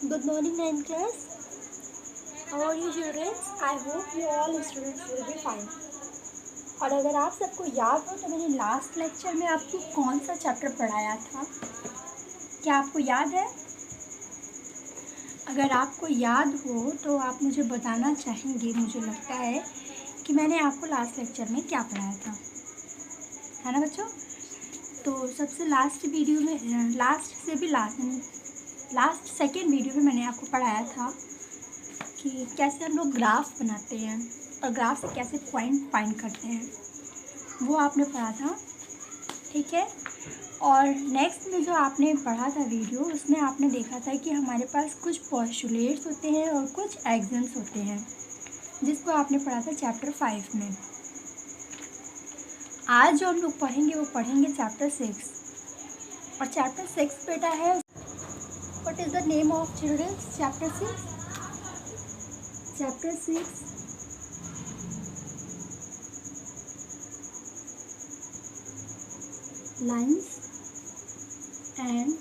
Good morning, 9th class. How are you, children? I hope you all students will be fine. और अगर आप सबको याद हो तो मैंने लास्ट लेक्चर में आपको कौन सा चैप्टर पढ़ाया था, क्या आपको याद है? अगर आपको याद हो तो आप मुझे बताना चाहेंगे। मुझे लगता है कि मैंने आपको लास्ट लेक्चर में क्या पढ़ाया था, है ना बच्चों? तो सबसे लास्ट वीडियो में, लास्ट सेकेंड वीडियो में मैंने आपको पढ़ाया था कि कैसे हम लोग ग्राफ बनाते हैं और ग्राफ से कैसे पॉइंट फाइंड करते हैं, वो आपने पढ़ा था, ठीक है। और नेक्स्ट में जो आपने पढ़ा था वीडियो, उसमें आपने देखा था कि हमारे पास कुछ पोस्टुलेट्स होते हैं और कुछ एग्जाम्स होते हैं, जिसको आपने पढ़ा था चैप्टर 5 में। आज जो हम लोग पढ़ेंगे वो पढ़ेंगे चैप्टर 6, और चैप्टर 6 बेटा है, what is the name of childrens? Chapter 6 lines and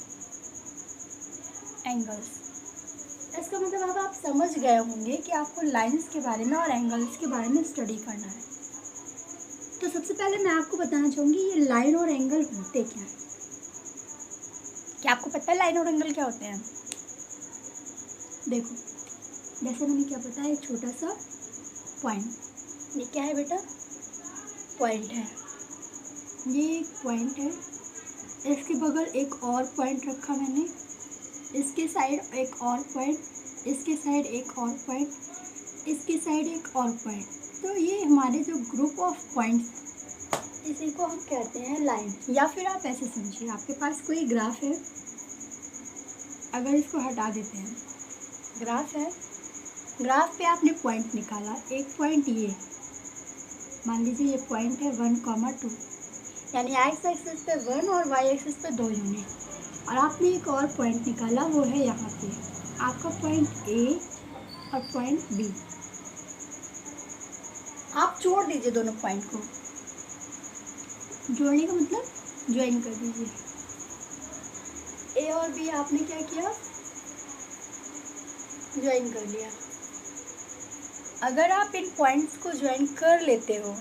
angles. इसका मतलब अब आप समझ गए होंगे कि आपको लाइन्स के बारे में और एंगल्स के बारे में स्टडी करना है। तो सबसे पहले मैं आपको बताना चाहूँगी ये लाइन और एंगल होते क्या है। क्या आपको पता है लाइन और एंगल क्या होते हैं? देखो, जैसे मैंने क्या बताया, एक छोटा सा पॉइंट, ये क्या है बेटा? पॉइंट है। ये एक पॉइंट है, इसके बगल एक और पॉइंट रखा मैंने, इसके साइड एक और पॉइंट, इसके साइड एक और पॉइंट, इसके साइड एक और पॉइंट। तो ये हमारे जो ग्रुप ऑफ पॉइंट्स, इसी को हम कहते हैं लाइन। या फिर आप ऐसे समझिए, आपके पास कोई ग्राफ है, अगर इसको हटा देते हैं, ग्राफ है, ग्राफ पे आपने पॉइंट निकाला, एक पॉइंट ये, मान लीजिए ये पॉइंट है 1,2, यानी एक्स एक्सिस पे 1 और वाई एक्सिस पे 2 यूनिट। और आपने एक और पॉइंट निकाला, वो है यहाँ पे आपका पॉइंट ए और पॉइंट बी। आप जोड़ दीजिए दोनों पॉइंट को। जोड़ने का मतलब ज्वाइन कर दीजिए। ए और बी आपने क्या किया? ज्वाइन कर लिया। अगर आप इन पॉइंट्स को ज्वाइन कर लेते हो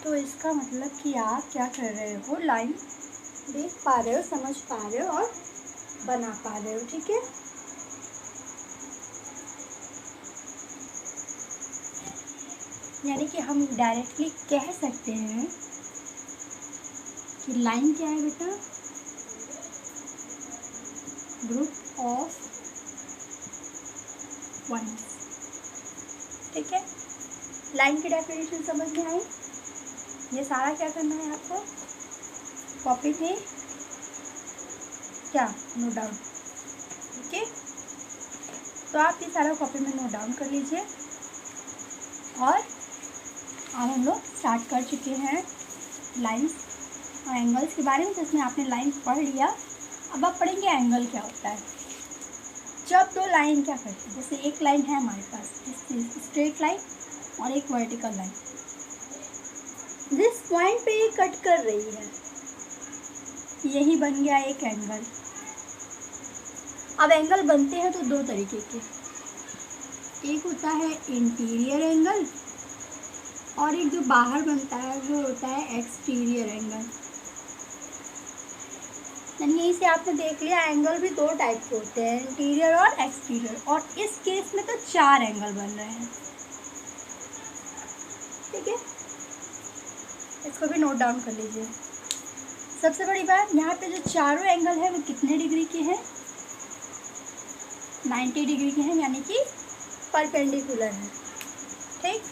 तो इसका मतलब कि आप क्या कर रहे हो? लाइन देख पा रहे हो, समझ पा रहे हो और बना पा रहे हो, ठीक है। यानी कि हम डायरेक्टली कह सकते हैं कि लाइन क्या है बेटा? ग्रुप ऑफ पॉइंट्स, ठीक है। लाइन की डेफिनेशन समझ में आई? ये सारा क्या करना है आपको? कॉपी में क्या नोट डाउन, ठीक है। तो आप ये सारा कॉपी में नोट डाउन कर लीजिए। और अब हम लोग स्टार्ट कर चुके हैं लाइन्स और एंगल्स के बारे में, जिसमें आपने लाइन पढ़ लिया। अब आप पढ़ेंगे एंगल क्या होता है। जब दो लाइन क्या करती है, जैसे एक लाइन है हमारे पास स्ट्रेट लाइन और एक वर्टिकल लाइन, जिस पॉइंट पे ये कट कर रही है, यही बन गया एक एंगल। अब एंगल बनते हैं तो दो तरीके के, एक होता है इंटीरियर एंगल और एक जो बाहर बनता है वो होता है एक्सटीरियर एंगल। यानी यहीं से आपने देख लिया, एंगल भी दो टाइप के होते हैं, इंटीरियर और एक्सटीरियर। और इस केस में तो 4 एंगल बन रहे हैं, ठीक है। इसको भी नोट डाउन कर लीजिए। सबसे बड़ी बात, यहाँ पे जो चारों एंगल है वो कितने डिग्री के हैं? 90 डिग्री के हैं, यानी कि परपेंडिकुलर है, ठीक।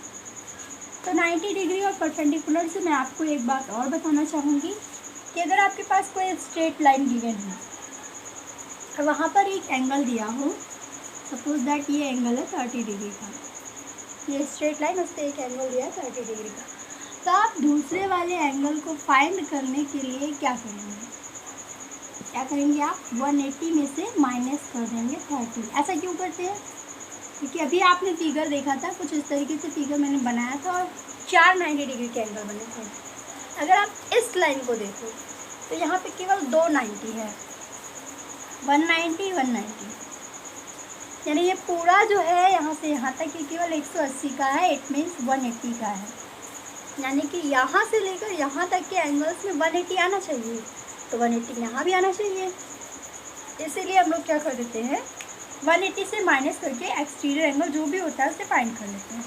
तो 90 डिग्री और परपेंडिकुलर से मैं आपको एक बात और बताना चाहूँगी कि अगर आपके पास कोई स्ट्रेट लाइन गिवन है और वहाँ पर एक एंगल दिया हो, सपोज दैट ये एंगल है 30 डिग्री का, ये स्ट्रेट लाइन, उस पर एक एंगल दिया है 30 डिग्री का, तो आप दूसरे वाले एंगल को फाइंड करने के लिए क्या करेंगे? क्या करेंगे आप? 180 में से माइनस कर देंगे 30। ऐसा क्यों करते हैं? क्योंकि अभी आपने फिगर देखा था, कुछ इस तरीके से फिगर मैंने बनाया था और 4 90 डिग्री के एंगल बने थे। अगर आप इस लाइन को देखो तो यहाँ पे केवल 2 90 है, 190 190। यानी ये पूरा जो है यहाँ से यहाँ तक ये केवल 180 का है, इट मीन्स 180 का है। यानी कि यहाँ से लेकर यहाँ तक के एंगल्स में 180 आना चाहिए, तो 180 यहाँ भी आना चाहिए। इसीलिए हम लोग क्या कर देते हैं, 180 से माइनस करके एक्सटीरियर एंगल जो भी होता है उसे फाइंड कर लेते हैं।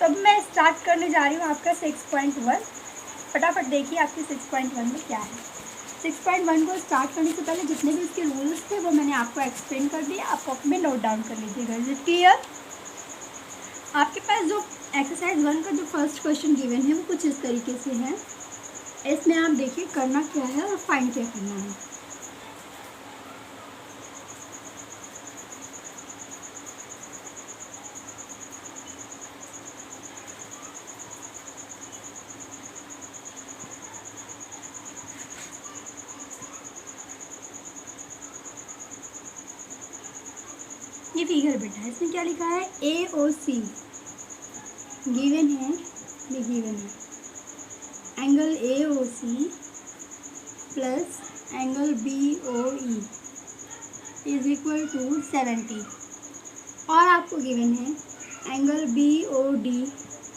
तब मैं स्टार्ट करने जा रही हूँ आपका 6.1। फटाफट देखिए आपकी 6.1 में क्या है। 6.1 को स्टार्ट करने से पहले जितने भी इसके रूल्स थे वो मैंने आपको एक्सप्लेन कर दिया, आप कॉपी में नोट डाउन कर लीजिएगा। Is it clear? आपके पास जो एक्सरसाइज 1 का जो फर्स्ट क्वेश्चन गिवन है वो कुछ इस तरीके से है। इसमें आप देखिए करना क्या है और फाइंड क्या करना है। ये फिगर बेटा है, इसमें क्या लिखा है, AOC गिवन है, ये गिवन है angle AOC plus angle BOE is equal to 70, और आपको गिवन है angle BOD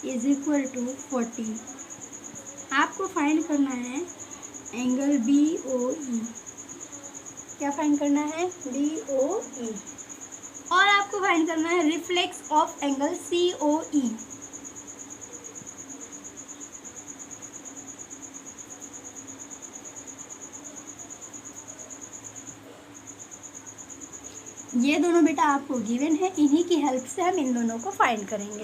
is equal to 40। आपको फाइंड करना है एंगल BOE। क्या फाइंड करना है? BOE। और आपको फाइंड करना है रिफ्लेक्स ऑफ एंगल COE। ये दोनों बेटा आपको गिवन है, इन्हीं की हेल्प से हम इन दोनों को फाइंड करेंगे।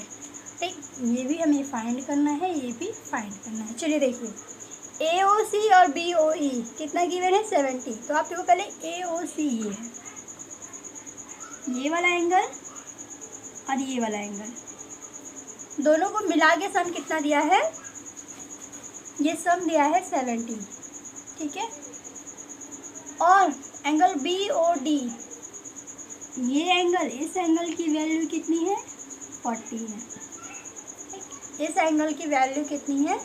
ठीक, ये भी हमें फाइंड करना है, ये भी फाइंड करना है। चलिए देखिए, AOC और BOE कितना गिवन है? 70। तो आप देखो पहले AOC ये है, ये वाला एंगल और ये वाला एंगल, दोनों को मिला के सम कितना दिया है? ये सम दिया है 70। ठीक है, और एंगल BOD, ये एंगल, इस एंगल की वैल्यू कितनी है? 40 है। ठीक, इस एंगल की वैल्यू कितनी है?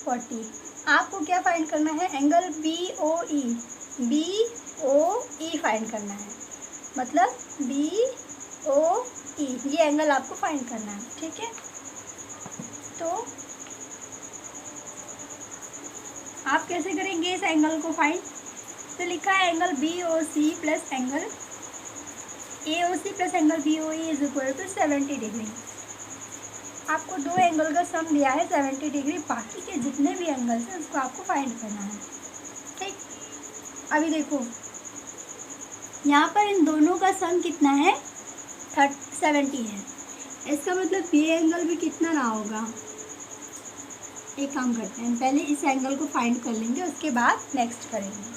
40। आपको क्या फाइंड करना है? एंगल BOE, BOE फाइंड करना है, मतलब BOE, ये एंगल आपको फाइंड करना है। ठीक है, तो आप कैसे करेंगे इस एंगल को फाइंड? तो लिखा है angle BOC plus angle AOC plus angle BOE is equal to 70 degree. आपको दो एंगल का सम दिया है 70 डिग्री, बाकी के जितने भी एंगल्स हैं उसको आपको फाइंड करना है। ठीक, अभी देखो यहाँ पर इन दोनों का सम कितना है? 70 है। इसका मतलब ये एंगल भी कितना रहा होगा? एक काम करते हैं, पहले इस एंगल को फाइंड कर लेंगे, उसके बाद नेक्स्ट करेंगे।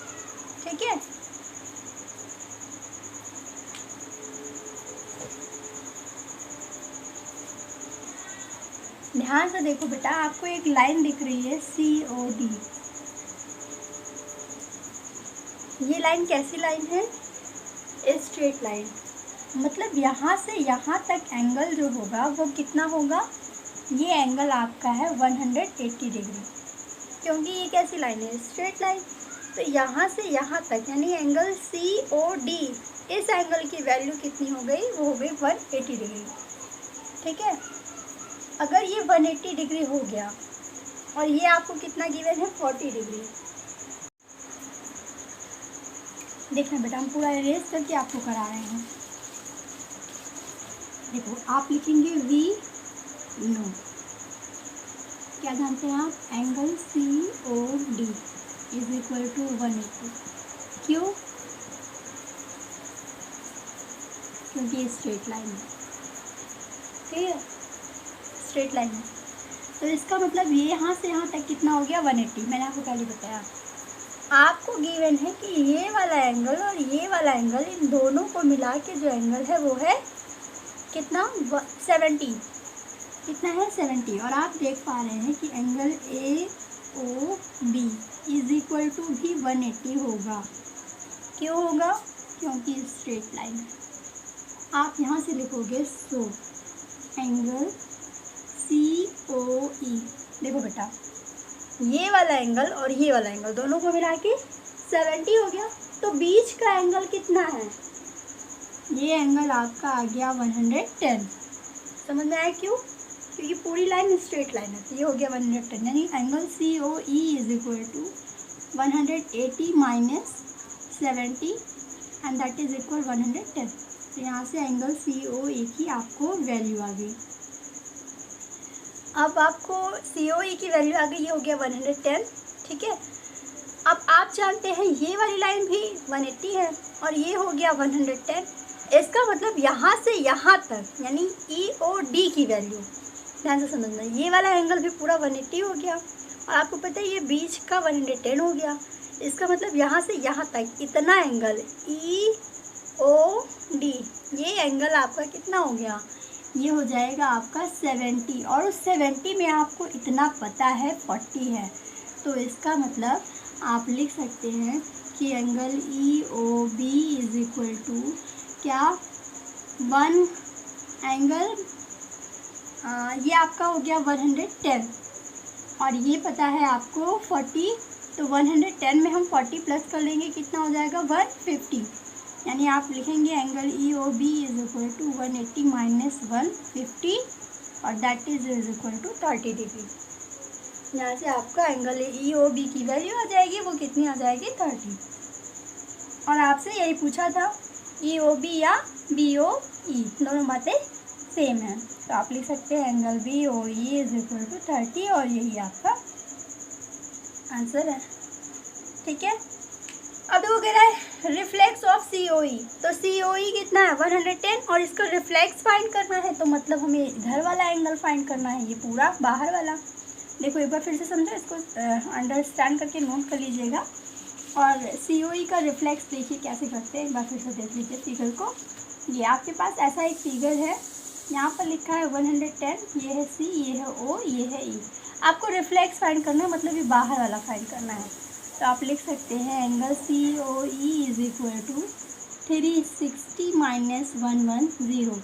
ठीक है, ध्यान से देखो बेटा, आपको एक लाइन दिख रही है COD। ये लाइन कैसी लाइन है? Straight line. मतलब यहाँ से यहाँ तक एंगल जो होगा वो कितना होगा? ये एंगल आपका है 180 डिग्री, क्योंकि ये कैसी लाइन है? Straight line. तो यहाँ से यहाँ तक यानी एंगल COD, इस एंगल की वैल्यू कितनी हो गई? वो हो गई 180 डिग्री। ठीक है, अगर ये 180 डिग्री हो गया और ये आपको कितना गिवन है? 40 डिग्री। देखना बेटा, हम पूरा इरेज करके आपको करा रहे हैं। देखो, आप लिखेंगे V नो, क्या जानते हैं आप? Angle COD is equal to 180। क्यों? क्योंकि ये स्ट्रेट लाइन है। ठीक है, स्ट्रेट लाइन है, तो इसका मतलब ये यहाँ से यहाँ तक कितना हो गया? 180। मैंने आपको पहले बताया, आपको गिवन है कि ये वाला एंगल और ये वाला एंगल, इन दोनों को मिला के जो एंगल है वो है कितना? 70। कितना है? 70। और आप देख पा रहे हैं कि angle AOB is equal to भी 180 होगा। क्यों होगा? क्योंकि स्ट्रेट लाइन है। आप यहाँ से लिखोगे सो एंगल COE। देखो बेटा, ये वाला एंगल और ये वाला एंगल दोनों को मिला के 70 हो गया, तो बीच का एंगल कितना है? ये एंगल आपका आ गया 110। समझ में आया क्यों? क्योंकि पूरी लाइन स्ट्रेट लाइन है। तो ये हो गया 110, यानी angle COE is equal to 180 minus 70 and that is equal 110। तो यहाँ से एंगल COE की आपको वैल्यू आ गई। अब आपको COE की वैल्यू आ गई, ये हो गया 110, ठीक है। अब आप जानते हैं ये वाली लाइन भी 180 है और ये हो गया 110। इसका मतलब यहाँ से यहाँ तक यानी EOD की वैल्यू ध्यान से समझना, ये वाला एंगल भी पूरा 180 हो गया और आपको पता है ये बीच का 110 हो गया। इसका मतलब यहाँ से यहाँ तक इतना एंगल EOD, ये एंगल आपका कितना हो गया? ये हो जाएगा आपका 70 और उस 70 में आपको इतना पता है 40 है। तो इसका मतलब आप लिख सकते हैं कि angle EOB is equal to क्या, 1 एंगल ये आपका हो गया 110 और ये पता है आपको 40। तो 110 में हम 40 प्लस कर लेंगे, कितना हो जाएगा 150। यानी आप लिखेंगे angle EOB is equal to 180 minus 150 और that is equal to 30 degree. यहाँ से आपका एंगल EOB की वैल्यू आ जाएगी, वो कितनी आ जाएगी 30। और आपसे यही पूछा था EOB या BOE, दोनों बातें सेम है। तो आप लिख सकते हैं angle BOE is equal to 30 और यही आपका आंसर है, ठीक है। अब हो गया है रिफ्लेक्स ऑफ COE। तो COE कितना है 110 और इसका रिफ्लेक्स फाइंड करना है, तो मतलब हमें इधर वाला एंगल फाइंड करना है, ये पूरा बाहर वाला। देखो एक बार फिर से समझो, इसको अंडरस्टैंड करके नोट कर लीजिएगा। और COE का रिफ्लेक्स देखिए कैसे करते हैं, एक बार फिर से देख लीजिए फिगर को। ये आपके पास ऐसा एक फिगर है, यहाँ पर लिखा है 110, ये है C, ये है O, ये है E। आपको रिफ्लेक्स फाइंड करना है, मतलब ये बाहर वाला फाइंड करना है। तो आप लिख सकते हैं angle COE is equal to 360 minus 110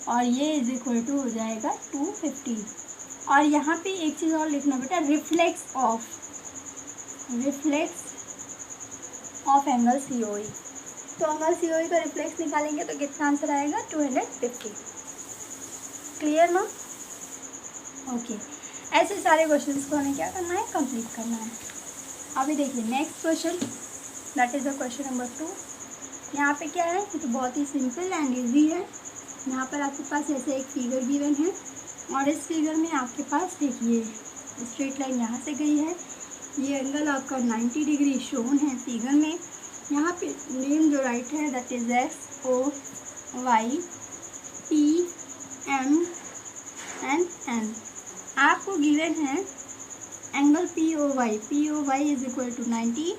और ये इज इक्वल टू हो जाएगा 250। और यहाँ पे एक चीज़ और लिखना बेटा, रिफ्लेक्स ऑफ एंगल COE। तो एंगल COE का रिफ्लेक्स निकालेंगे तो कितना आंसर आएगा 250। क्लियर ना? ओके, ऐसे सारे क्वेश्चंस को हमें क्या करना है, कंप्लीट करना है। अभी देखिए next question, that is the question number 2। यहाँ पे क्या है, ये तो बहुत ही सिंपल एंड इजी है। यहाँ पर आपके पास ऐसे एक फिगर गिवन है और इस फिगर में आपके पास देखिए स्ट्रेट लाइन यहाँ से गई है, ये एंगल आपका 90 डिग्री शोन है फिगर में। यहाँ पे नेम जो राइट है that is XOY PM and N। आपको गिवन है angle POY is equal to 90,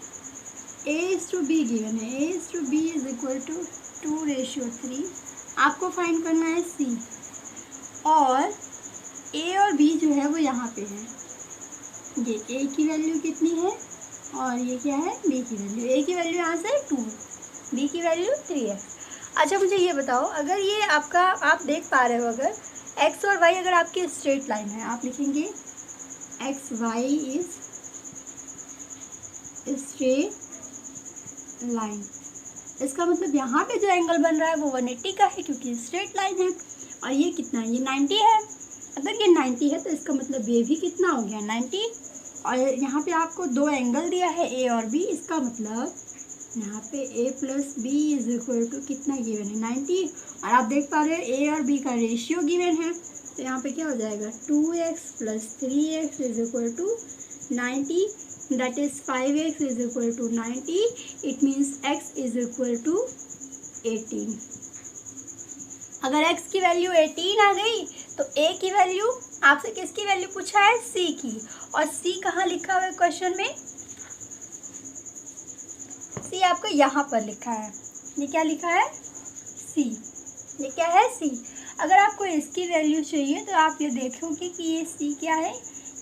A/B given है, A/B इज इक्वल टू 2:3। आपको फाइंड करना है C और A और B जो है वो यहाँ पे है। ये A की वैल्यू कितनी है और ये क्या है B की वैल्यू। A की वैल्यू यहाँ से 2, B की वैल्यू 3 है। अच्छा मुझे ये बताओ, अगर ये आपका आप देख पा रहे हो, अगर X और Y अगर आपकी स्ट्रेट लाइन है, आप लिखेंगे XY इज स्ट्रेट लाइन। इसका मतलब यहाँ पे जो एंगल बन रहा है वो 180 का है क्योंकि स्ट्रेट लाइन है। और ये कितना है, ये 90 है। अगर ये 90 है तो इसका मतलब ये भी कितना हो गया 90। और यहाँ पे आपको दो एंगल दिया है A और B, इसका मतलब यहाँ पे A plus B is equal to कितना गिवन है 90। और आप देख पा रहे हो A और B का रेशियो गिवन है, तो यहाँ पे क्या हो जाएगा 2x plus 3x is equal to 90, that is 5x is equal to 90। It means x is equal to 18। अगर x की वैल्यू 18 आ गई तो A की वैल्यू, आपसे किसकी वैल्यू पूछा है C की, और C कहाँ लिखा हुआ है क्वेश्चन में, C आपको यहाँ पर लिखा है। ये क्या लिखा है C, ये क्या है C। अगर आपको इसकी वैल्यू चाहिए तो आप ये देखोगे कि ये C क्या है,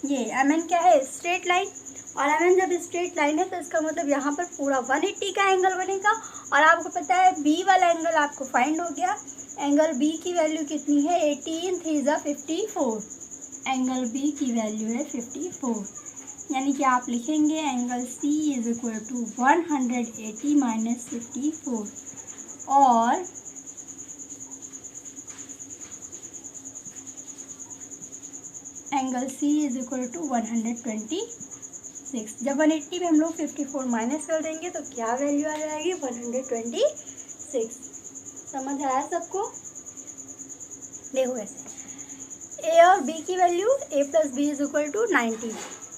ये MN क्या है स्ट्रेट लाइन। और MN जब स्ट्रेट लाइन है तो इसका मतलब यहाँ पर पूरा 180 का एंगल बनेगा। और आपको पता है B वाला एंगल आपको फाइंड हो गया। एंगल B की वैल्यू कितनी है 18, 3 = 54। एंगल B की वैल्यू है 54, यानी कि आप लिखेंगे angle C is equal to 180 minus 54। और angle C is equal to 126। जब 180 में हम लोग 54 माइनस कर देंगे तो क्या वैल्यू आ जाएगी? 126। समझ आया सबको? देखो ऐसे ए और बी की value A plus B is equal to 90।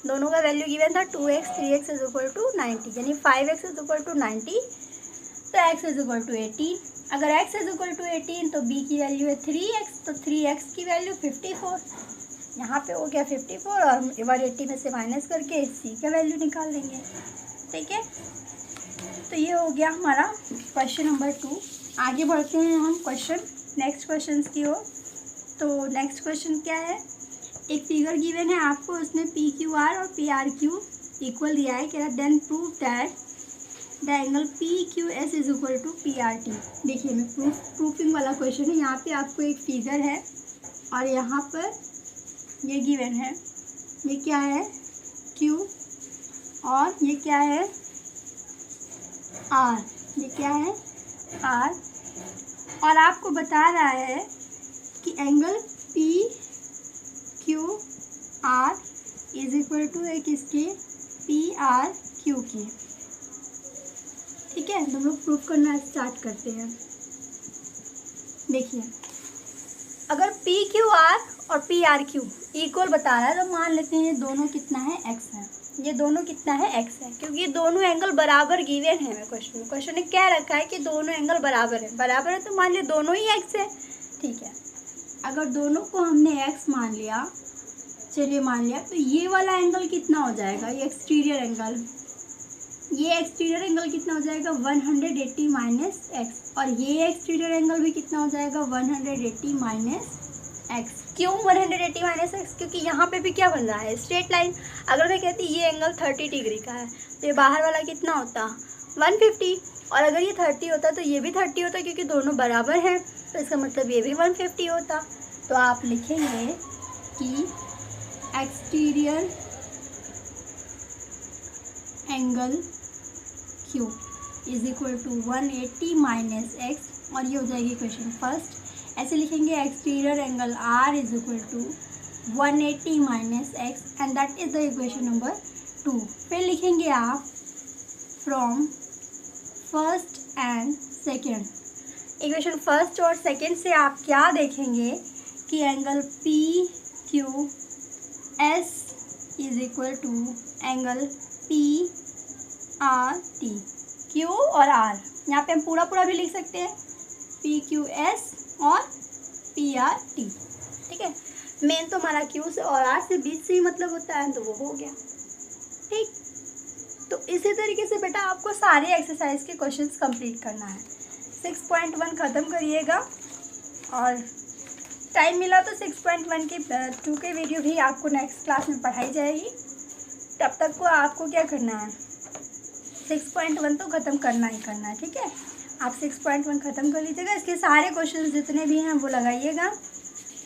दोनों का वैल्यू गिवन था 2x 3x is equal to 90, यानी 5x इज इक्वल टू 90, तो x इज इक्वल टू 18। अगर x इज इक्वल टू 18 तो b की वैल्यू है 3x, तो 3x की वैल्यू 54। यहाँ पे हो गया 54 और 180 में से माइनस करके c का वैल्यू निकाल लेंगे। ठीक है, तो ये हो गया हमारा क्वेश्चन नंबर 2। आगे बढ़ते हैं हम नेक्स्ट क्वेश्चन की ओर। तो नेक्स्ट क्वेश्चन क्या है? एक फिगर गिवन है आपको, उसमें पी क्यू आर और पी आर क्यू इक्वल दिया है। क्या? Then prove that the angle P Q S is equal to P R T. देखिए मैं प्रूफिंग वाला क्वेश्चन है। यहाँ पे आपको एक फिगर है और यहाँ पर ये गिवन है, ये क्या है? क्यू, और ये क्या है? आर। ये क्या है? आर। और आपको बता रहा है कि angle P Q R is equal to एक इसके पी आर क्यू की। ठीक है, तो हम लोग प्रूफ करना स्टार्ट करते हैं। देखिए, अगर पी क्यू आर और पी आर क्यू इक्वल बता रहा है तो मान लेते हैं ये दोनों कितना है? x है। ये दोनों कितना है? x है, क्योंकि ये दोनों एंगल बराबर गिवन है। क्वेश्चन ने क्या रखा है कि दोनों एंगल बराबर है तो मान लिया दोनों ही x है। ठीक है, अगर दोनों को हमने x मान लिया, चलिए मान लिया, तो ये वाला एंगल कितना हो जाएगा? ये एक्सटीरियर एंगल कितना हो जाएगा? 180 माइनस एक्स। और ये एक्सटीरियर एंगल भी कितना हो जाएगा? 180 माइनस एक्स। क्यों 180 माइनस एक्स? क्योंकि यहाँ पे भी क्या बन रहा है? Straight line. अगर मैं कहती ये एंगल 30 डिग्री का है तो ये बाहर वाला कितना होता? 150। और अगर ये 30 होता तो ये भी 30 होता, क्योंकि दोनों बराबर हैं, तो इसका मतलब ये भी 150 होता। तो आप लिखेंगे कि exterior angle Q is equal to 180 minus X, और ये हो जाएगी क्वेश्चन फर्स्ट। ऐसे लिखेंगे exterior angle R is equal to 180 minus X, and that is the equation number 2। फिर लिखेंगे आप from first and second. Equation first और सेकेंड से आप क्या देखेंगे कि angle P Q S is equal to angle P R T. Q और आर, यहाँ पे हम पूरा भी लिख सकते हैं, पी क्यू एस और पी आर टी। ठीक है, मेन तो हमारा क्यू से और आर से बीच से ही मतलब होता है, तो वो हो गया। ठीक, तो इसी तरीके से बेटा आपको सारे एक्सरसाइज के क्वेश्चंस कंप्लीट करना है। 6.1 ख़त्म करिएगा, और टाइम मिला तो 6.1 के 2 के वीडियो भी आपको नेक्स्ट क्लास में पढ़ाई जाएगी। तब तक को आपको क्या करना है? 6.1 तो ख़त्म करना ही करना है। ठीक है, आप 6.1 ख़त्म कर लीजिएगा। इसके सारे क्वेश्चन जितने भी हैं वो लगाइएगा,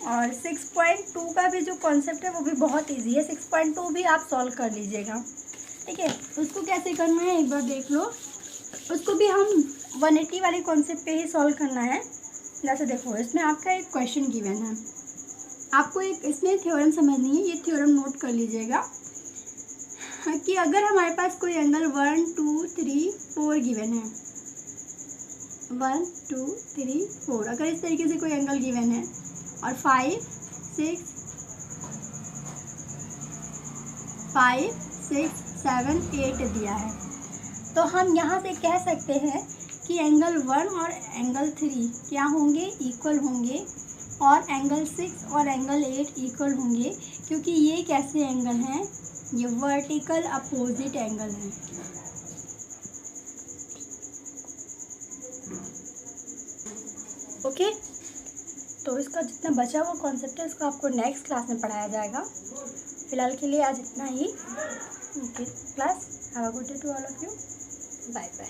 और 6.2 का भी जो कॉन्सेप्ट है वो भी बहुत इजी है। 6.2 भी आप सॉल्व कर लीजिएगा। ठीक है, उसको कैसे करना है एक बार देख लो। उसको भी हम 180 वाले कॉन्सेप्ट पे ही सॉल्व करना है। जैसे देखो, इसमें आपका एक क्वेश्चन गिवन है, आपको एक इसमें थ्योरम समझनी है। ये थ्योरम नोट कर लीजिएगा कि अगर हमारे पास कोई एंगल 1 2 3 4 गिवन है, 1 2 3 4, अगर इस तरीके से कोई एंगल गिवन है, और 5 6 7 8 दिया है, तो हम यहाँ से कह सकते हैं कि एंगल 1 और एंगल 3 क्या होंगे? इक्वल होंगे, और एंगल 6 और एंगल 8 इक्वल होंगे, क्योंकि ये कैसे एंगल हैं? ये वर्टिकल अपोजिट एंगल हैं। ओके, तो इसका जितना बचा हुआ कॉन्सेप्ट है उसको आपको नेक्स्ट क्लास में पढ़ाया जाएगा। फिलहाल के लिए आज इतना ही। Okay class, have a good day to all of you. Bye bye.